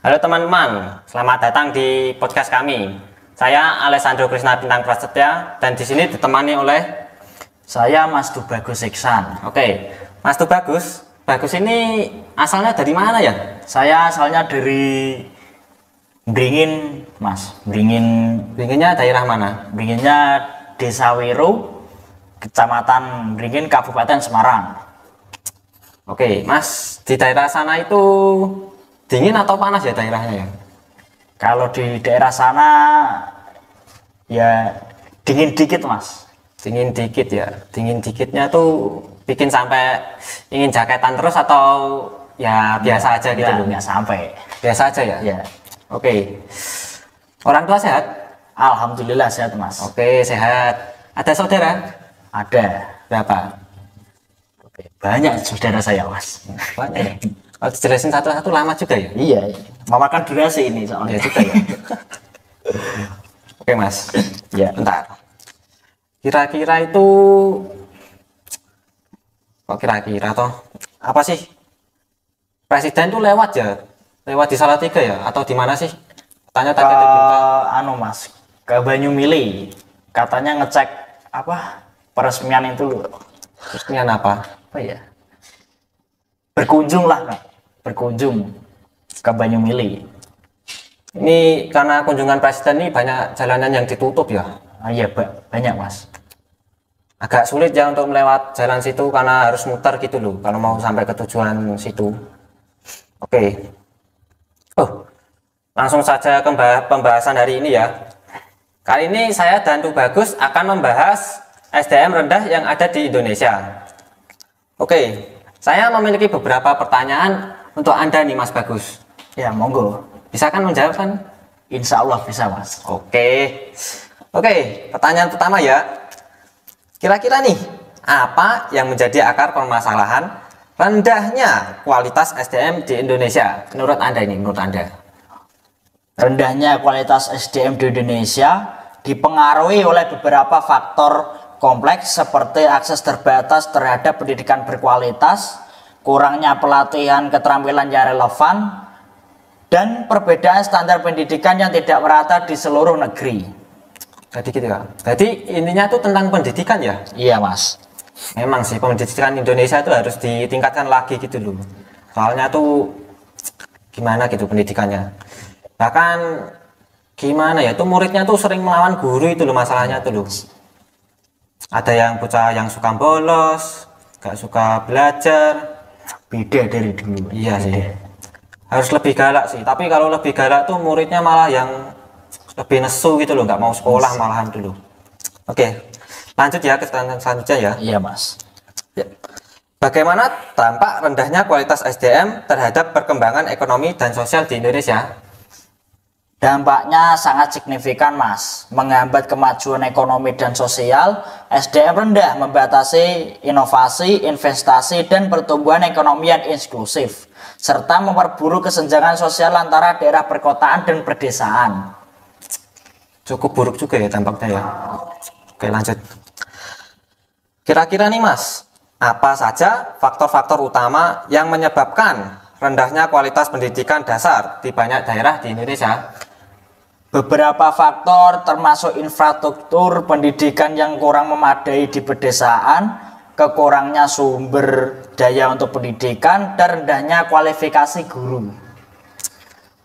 Halo teman-teman, selamat datang di podcast kami. Saya Alessandro Krisna Bintang Prasetya dan di sini ditemani oleh Saya Mas Tubagus Iksan. Oke, Mas Tubagus. Bagus ini asalnya dari mana ya? Saya asalnya dari Beringin, Mas. Binginnya daerah mana? Beringinnya Desa Wiru, Kecamatan Beringin, Kabupaten Semarang. Oke, Mas, di daerah sana itu dingin atau panas ya daerahnya ya? Kalau di daerah sana ya dingin dikit, Mas. Dingin dikit ya. Dingin dikitnya tuh bikin sampai ingin jaketan terus atau ya biasa aja gitu loh? Nggak sampai. Biasa aja ya? Ya. Oke. Orang tua sehat? Alhamdulillah sehat, Mas. Oke, sehat. Ada saudara? Ada. Berapa? Oke, banyak saudara saya, Mas. Banyak ya? Kalau dijelasin satu-satu lama juga ya? Iya, memakan durasi ini soalnya. Ya juga ya. Oke Mas, Ya. bentar. Kira-kira itu, kok kira-kira toh? Apa sih? Presiden tuh lewat ya? Lewat di Salatiga ya? Atau di mana sih? Tanya Ke tadi berita. Mas, ke Banyumili. Katanya ngecek apa? Peresmian itu loh. Resmian apa? Apa ya? Berkunjung lah, Kak. Berkunjung ke Banyumili. Ini karena kunjungan presiden ini banyak jalanan yang ditutup ya? Ah, iya, banyak, Mas. Agak sulit ya untuk melewat jalan situ karena harus muter gitu loh kalau mau sampai ke tujuan situ. Oke. Langsung saja ke pembahasan hari ini ya. Kali ini saya dan Tubagus akan membahas SDM rendah yang ada di Indonesia. Oke, saya memiliki beberapa pertanyaan untuk Anda nih Mas Bagus. Ya, monggo. Bisa kan menjawab kan? Insya Allah bisa, Mas. Oke, pertanyaan pertama ya. Kira-kira nih, apa yang menjadi akar permasalahan rendahnya kualitas SDM di Indonesia? Menurut Anda ini, menurut Anda? Rendahnya kualitas SDM di Indonesia dipengaruhi oleh beberapa faktor kompleks seperti akses terbatas terhadap pendidikan berkualitas, kurangnya pelatihan keterampilan yang relevan, dan perbedaan standar pendidikan yang tidak merata di seluruh negeri. Jadi gitu ya. Jadi intinya tuh tentang pendidikan ya? Iya, Mas. Memang sih pendidikan Indonesia itu harus ditingkatkan lagi gitu loh. Soalnya tuh gimana gitu pendidikannya. Bahkan gimana ya, tuh muridnya tuh sering melawan guru itu loh masalahnya tuh loh. Ada yang bocah yang suka bolos, gak suka belajar. Beda dari dulu. Iya sih. Harus lebih galak sih. Tapi kalau lebih galak tuh muridnya malah yang lebih nesu gitu loh, nggak mau sekolah malahan dulu. Oke, lanjut ya ke selanjutnya ya. Iya, Mas. Ya. Bagaimana dampak rendahnya kualitas SDM terhadap perkembangan ekonomi dan sosial di Indonesia? Dampaknya sangat signifikan, Mas. Menghambat kemajuan ekonomi dan sosial, SDM rendah membatasi inovasi, investasi, dan pertumbuhan ekonomi yang inklusif, serta memperburuk kesenjangan sosial antara daerah perkotaan dan pedesaan. Cukup buruk juga ya dampaknya ya. Oke, lanjut. Kira-kira nih Mas, apa saja faktor-faktor utama yang menyebabkan rendahnya kualitas pendidikan dasar di banyak daerah di Indonesia? Beberapa faktor termasuk infrastruktur pendidikan yang kurang memadai di pedesaan, kekurangnya sumber daya untuk pendidikan, dan rendahnya kualifikasi guru.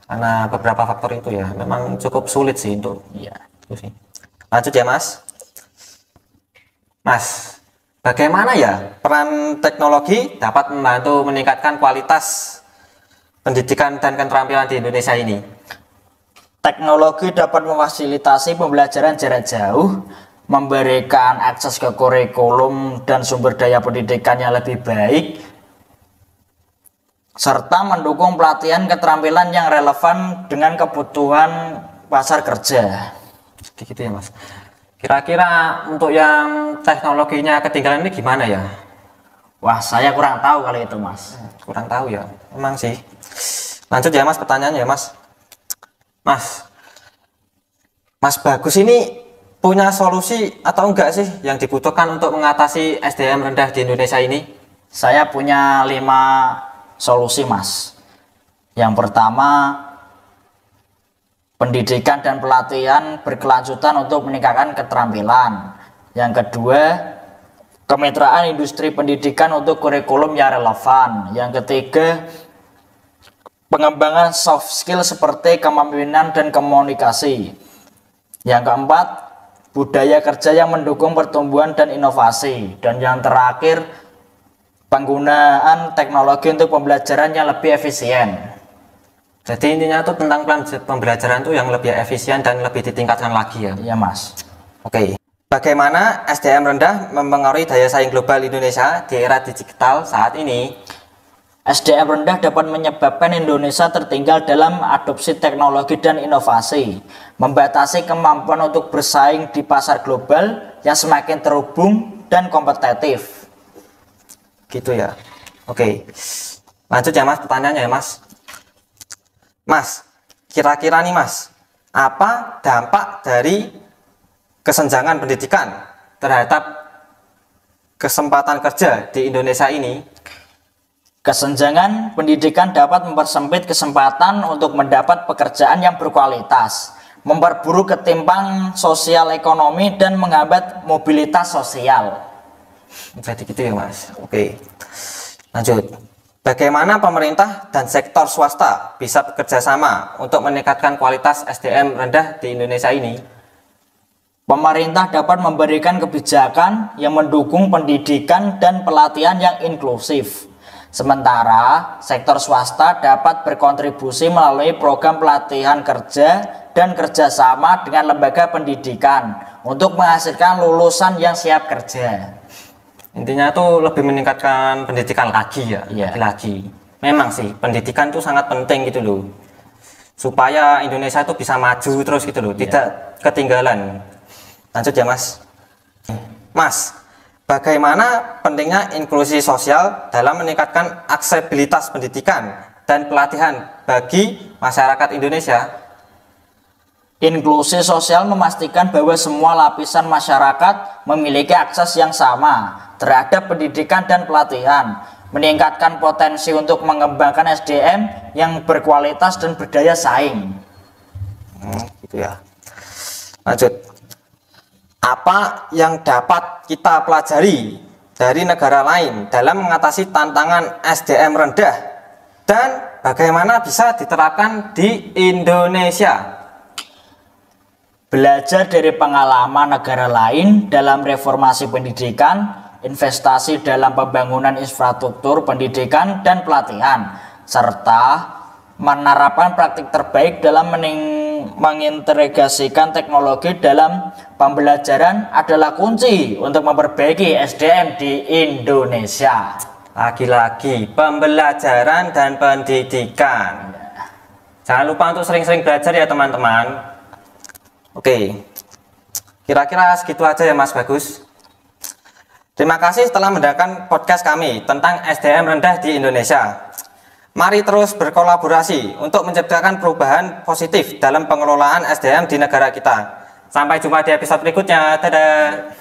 Karena beberapa faktor itu ya, memang cukup sulit sih untuk Ya. itu sih. Lanjut ya Mas. Mas, bagaimana ya peran teknologi dapat membantu meningkatkan kualitas pendidikan dan keterampilan di Indonesia ini? Teknologi dapat memfasilitasi pembelajaran jarak jauh, memberikan akses ke kurikulum dan sumber daya pendidikan yang lebih baik, serta mendukung pelatihan keterampilan yang relevan dengan kebutuhan pasar kerja. Gitu ya Mas. Kira-kira untuk yang teknologinya ketinggalan ini gimana ya? Wah, saya kurang tahu kali itu, Mas. Kurang tahu ya, memang sih. Lanjut ya Mas, pertanyaannya Mas. Mas Bagus ini punya solusi atau enggak sih yang dibutuhkan untuk mengatasi SDM rendah di Indonesia ini? Saya punya 5 solusi, Mas. Yang pertama, pendidikan dan pelatihan berkelanjutan untuk meningkatkan keterampilan. Yang kedua, kemitraan industri pendidikan untuk kurikulum yang relevan. Yang ketiga, pengembangan soft skill seperti kepemimpinan dan komunikasi. Yang keempat, budaya kerja yang mendukung pertumbuhan dan inovasi. Dan yang terakhir, penggunaan teknologi untuk pembelajaran yang lebih efisien. Jadi intinya tuh tentang plan pembelajaran tuh yang lebih efisien dan lebih ditingkatkan lagi ya. Iya Mas. Oke. Bagaimana SDM rendah mempengaruhi daya saing global Indonesia di era digital saat ini? SDM rendah dapat menyebabkan Indonesia tertinggal dalam adopsi teknologi dan inovasi, membatasi kemampuan untuk bersaing di pasar global yang semakin terhubung dan kompetitif. Gitu ya. Oke. Lanjut ya Mas, pertanyaannya ya Mas. Mas, kira-kira nih Mas, apa dampak dari kesenjangan pendidikan terhadap kesempatan kerja di Indonesia ini? Kesenjangan pendidikan dapat mempersempit kesempatan untuk mendapat pekerjaan yang berkualitas, memperburuk ketimpang sosial ekonomi, dan menghambat mobilitas sosial. Jadi gitu ya Mas. Oke. Lanjut. Bagaimana pemerintah dan sektor swasta bisa bekerja sama untuk meningkatkan kualitas SDM rendah di Indonesia ini? Pemerintah dapat memberikan kebijakan yang mendukung pendidikan dan pelatihan yang inklusif. Sementara sektor swasta dapat berkontribusi melalui program pelatihan kerja dan kerjasama dengan lembaga pendidikan untuk menghasilkan lulusan yang siap kerja. Intinya tuh lebih meningkatkan pendidikan lagi ya, lagi. Memang sih pendidikan tuh sangat penting gitu loh, supaya Indonesia tuh bisa maju terus gitu loh, tidak ketinggalan. Lanjut ya Mas. Mas, bagaimana pentingnya inklusi sosial dalam meningkatkan aksesibilitas pendidikan dan pelatihan bagi masyarakat Indonesia? Inklusi sosial memastikan bahwa semua lapisan masyarakat memiliki akses yang sama terhadap pendidikan dan pelatihan, meningkatkan potensi untuk mengembangkan SDM yang berkualitas dan berdaya saing. Gitu ya. Lanjut. Apa yang dapat kita pelajari dari negara lain dalam mengatasi tantangan SDM rendah dan bagaimana bisa diterapkan di Indonesia? Belajar dari pengalaman negara lain dalam reformasi pendidikan, investasi dalam pembangunan infrastruktur pendidikan dan pelatihan, serta menerapkan praktik terbaik dalam mengintegrasikan teknologi dalam pembelajaran adalah kunci untuk memperbaiki SDM di Indonesia. Lagi-lagi pembelajaran dan pendidikan. Jangan lupa untuk sering-sering belajar ya teman-teman. Oke, kira-kira segitu aja ya Mas Bagus. Terima kasih telah mendengarkan podcast kami tentang SDM rendah di Indonesia. Mari terus berkolaborasi untuk menciptakan perubahan positif dalam pengelolaan SDM di negara kita. Sampai jumpa di episode berikutnya. Dadah.